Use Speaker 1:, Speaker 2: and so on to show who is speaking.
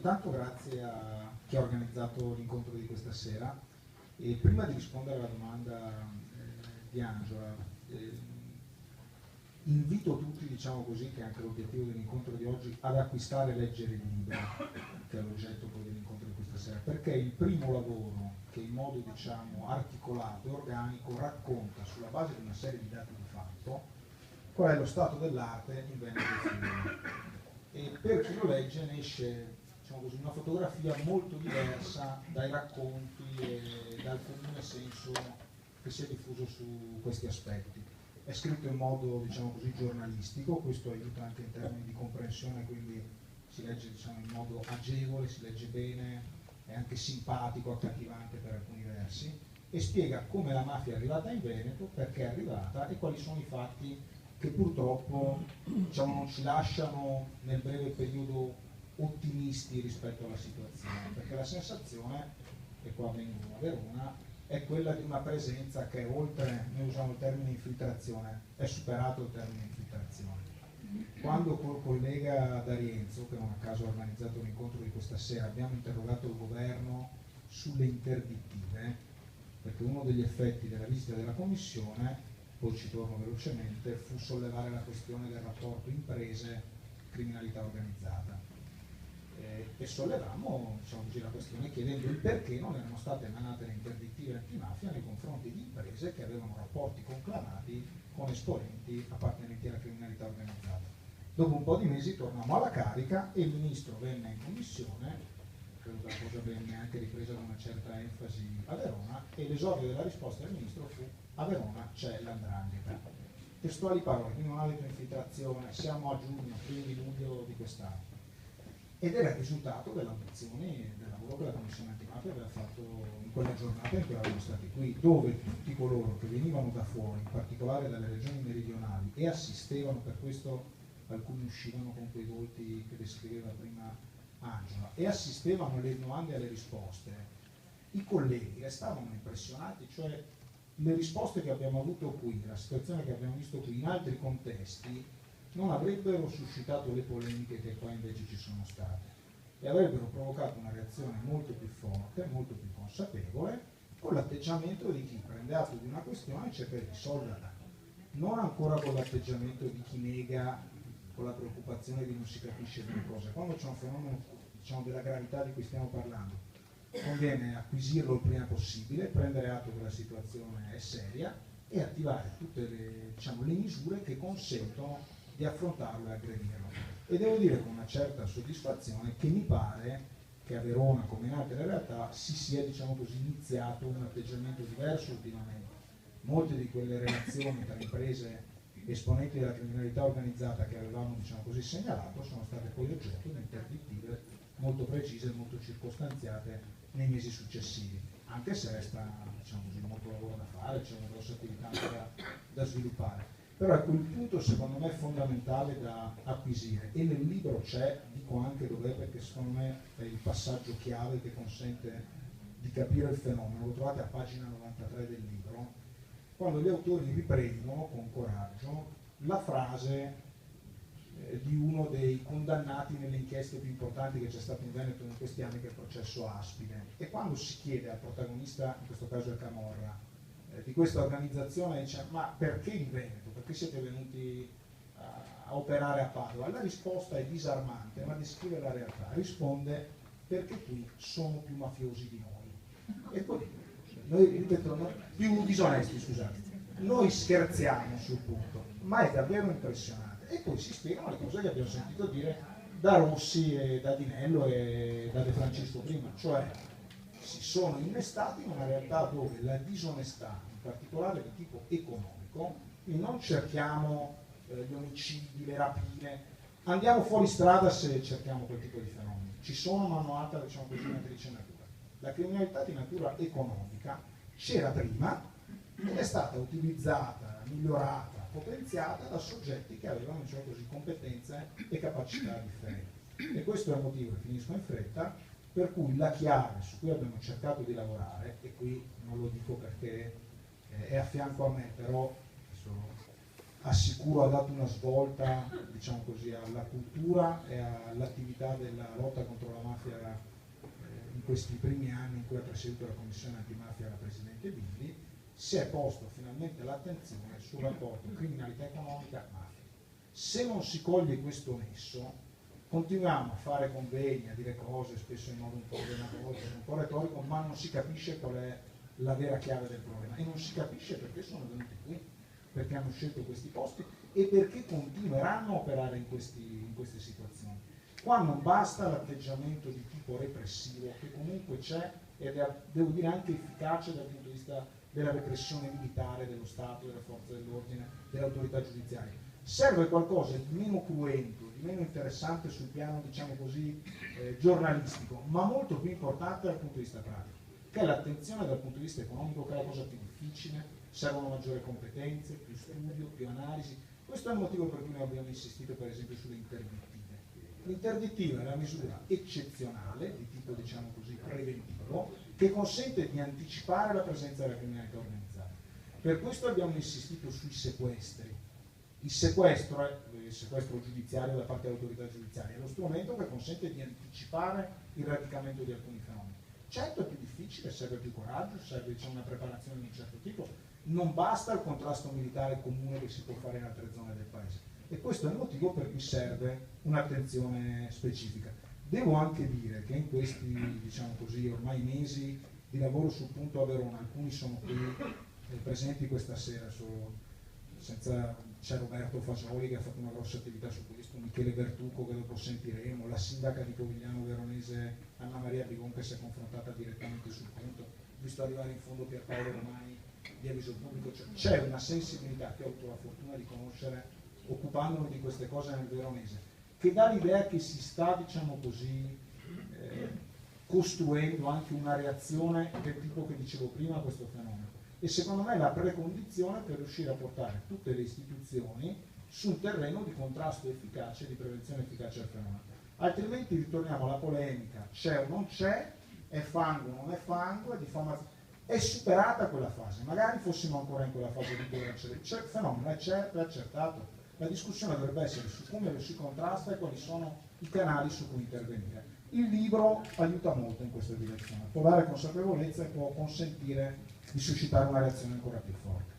Speaker 1: intanto grazie a chi ha organizzato l'incontro di questa sera e prima di rispondere alla domanda di Angela, invito tutti, diciamo così, che è anche l'obiettivo dell'incontro di oggi, ad acquistare e leggere il libro, che è l'oggetto poi dell'incontro di questa sera, perché è il primo lavoro che in modo, diciamo, articolato e organico racconta sulla base di una serie di dati di fatto qual è lo stato dell'arte in Veneto e Friuli. E per chi lo legge ne esce, diciamo così, una fotografia molto diversa dai racconti e dal comune senso che si è diffuso su questi aspetti. È scritto in modo, diciamo così, giornalistico, questo aiuta anche in termini di comprensione, quindi si legge, diciamo, in modo agevole, si legge bene, è anche simpatico, accattivante per alcuni versi, e spiega come la mafia è arrivata in Veneto, perché è arrivata e quali sono i fatti che purtroppo, diciamo, non ci lasciano nel breve periodo ottimisti rispetto alla situazione, perché la sensazione, e qua vengo a Verona, è quella di una presenza che oltre, noi usiamo il termine infiltrazione, è superato il termine infiltrazione. Quando col collega D'Arienzo, che non a caso ha organizzato l'incontro di questa sera, abbiamo interrogato il governo sulle interdittive, perché uno degli effetti della visita della commissione, poi ci torno velocemente, fu sollevare la questione del rapporto imprese-criminalità organizzata. E sollevammo, diciamo così, la questione chiedendo il perché non erano state emanate le interdittive antimafia nei confronti di imprese che avevano rapporti conclamati con esponenti appartenenti alla criminalità organizzata. Dopo un po' di mesi tornammo alla carica e il ministro venne in commissione, credo che la cosa venne anche ripresa con una certa enfasi a Verona, e l'esordio della risposta del ministro fu: a Verona c'è l''ndrangheta. Testuali parole, quindi non ha detto infiltrazione, siamo a giugno, quindi luglio di quest'anno. Ed era il risultato delle audizioni e del lavoro che la Commissione Antimafia aveva fatto in quella giornata in cui eravamo stati qui, dove tutti coloro che venivano da fuori, in particolare dalle regioni meridionali, e assistevano, per questo alcuni uscivano con quei volti che descriveva prima Angela, e assistevano alle domande e alle risposte, i colleghi restavano impressionati, cioè le risposte che abbiamo avuto qui, la situazione che abbiamo visto qui in altri contesti, non avrebbero suscitato le polemiche che qua invece ci sono state e avrebbero provocato una reazione molto più forte, molto più consapevole, con l'atteggiamento di chi prende atto di una questione e cerca di risolverla, non ancora con l'atteggiamento di chi nega, con la preoccupazione di non si capisce delle cose. Quando c'è un fenomeno, diciamo, della gravità di cui stiamo parlando, conviene acquisirlo il prima possibile, prendere atto che la situazione è seria e attivare tutte le, diciamo, le misure che consentono di affrontarlo e aggredirlo. E devo dire con una certa soddisfazione che mi pare che a Verona, come in altre realtà, si sia, diciamo così, iniziato un atteggiamento diverso ultimamente. Molte di quelle relazioni tra imprese e esponenti della criminalità organizzata che avevamo, diciamo così, segnalato sono state poi oggetto di interdittive molto precise e molto circostanziate nei mesi successivi, anche se resta, diciamo così, molto lavoro da fare, c'è una grossa attività ancora da sviluppare. Però ecco, il punto secondo me fondamentale da acquisire, e nel libro c'è, dico anche dov'è perché secondo me è il passaggio chiave che consente di capire il fenomeno, lo trovate a pagina 93 del libro, quando gli autori riprendono con coraggio la frase di uno dei condannati nelle inchieste più importanti che c'è stato in Veneto in questi anni, che è il processo Aspide, e quando si chiede al protagonista, in questo caso è Camorra, di questa organizzazione, dice: ma perché in Veneto? Perché siete venuti a operare a Padova? La risposta è disarmante, ma descrive la realtà. Risponde: perché qui sono più mafiosi di noi. E poi noi, ripeto, più disonesti, scusate. Noi scherziamo sul punto, ma è davvero impressionante. E poi si spiegano le cose che abbiamo sentito dire da Rossi e da Dinello e da De Francisco prima, cioè si sono innestati in una realtà dove la disonestà, in particolare di tipo economico, quindi non cerchiamo gli omicidi, le rapine, andiamo fuori strada se cerchiamo quel tipo di fenomeni. Ci sono, ma hanno alta, diciamo così, matrice natura. La criminalità di natura economica c'era prima ed è stata utilizzata, migliorata, potenziata da soggetti che avevano, diciamo così, competenze e capacità differenti. E questo è il motivo, e finisco in fretta, per cui la chiave su cui abbiamo cercato di lavorare, e qui non lo dico perché è a fianco a me, però assicuro ha dato una svolta, diciamo così, alla cultura e all'attività della lotta contro la mafia antimafia in questi primi anni in cui ha presieduto la commissione antimafia la Presidente Billi, si è posto finalmente l'attenzione sul rapporto criminalità economica-mafia. Se non si coglie questo nesso, continuiamo a fare convegni, a dire cose, spesso in modo un po' demagogico, un po' retorico, ma non si capisce qual è la vera chiave del problema. E non si capisce perché sono venuti qui, perché hanno scelto questi posti e perché continueranno a operare in queste situazioni. Qua non basta l'atteggiamento di tipo repressivo, che comunque c'è ed è, devo dire, anche efficace dal punto di vista della repressione militare dello Stato, delle forze dell'ordine, dell'autorità giudiziaria. Serve qualcosa di meno cruento, di meno interessante sul piano, diciamo così, giornalistico, ma molto più importante dal punto di vista pratico, che è l'attenzione dal punto di vista economico, che è la cosa più difficile. Servono maggiori competenze, più studio, più analisi. Questo è il motivo per cui noi abbiamo insistito per esempio sulle interdittive. L'interdittiva è una misura eccezionale, di tipo, diciamo così, preventivo, che consente di anticipare la presenza della criminalità organizzata. Per questo abbiamo insistito sui sequestri. Il sequestro giudiziario da parte dell'autorità giudiziaria è lo strumento che consente di anticipare il radicamento di alcuni fenomeni. Certo è più difficile, serve più coraggio, serve, diciamo, una preparazione di un certo tipo, non basta il contrasto militare comune che si può fare in altre zone del paese. E questo è il motivo per cui serve un'attenzione specifica. Devo anche dire che in questi, diciamo così, ormai mesi di lavoro sul punto a Verona, alcuni sono qui presenti questa sera, c'è Roberto Fasoli che ha fatto una grossa attività su questo, Michele Bertucco che dopo sentiremo, la sindaca di Povigliano Veronese Anna Maria Bigon che si è confrontata direttamente sul punto, visto arrivare in fondo Pierpaolo Romani di Avviso Pubblico, cioè, c'è una sensibilità che ho avuto la fortuna di conoscere occupandomi di queste cose nel Veronese, che dà l'idea che si sta, diciamo così, costruendo anche una reazione del tipo che dicevo prima a questo fenomeno. E secondo me è la precondizione per riuscire a portare tutte le istituzioni sul terreno di contrasto efficace e di prevenzione efficace al fenomeno. Altrimenti ritorniamo alla polemica, c'è o non c'è, è fango o non è fango, è diffamazione. È superata quella fase, magari fossimo ancora in quella fase di dove c'è il fenomeno, è certo, è accertato. La discussione dovrebbe essere su come lo si contrasta e quali sono i canali su cui intervenire. Il libro aiuta molto in questa direzione, può dare consapevolezza e può consentire di suscitare una reazione ancora più forte.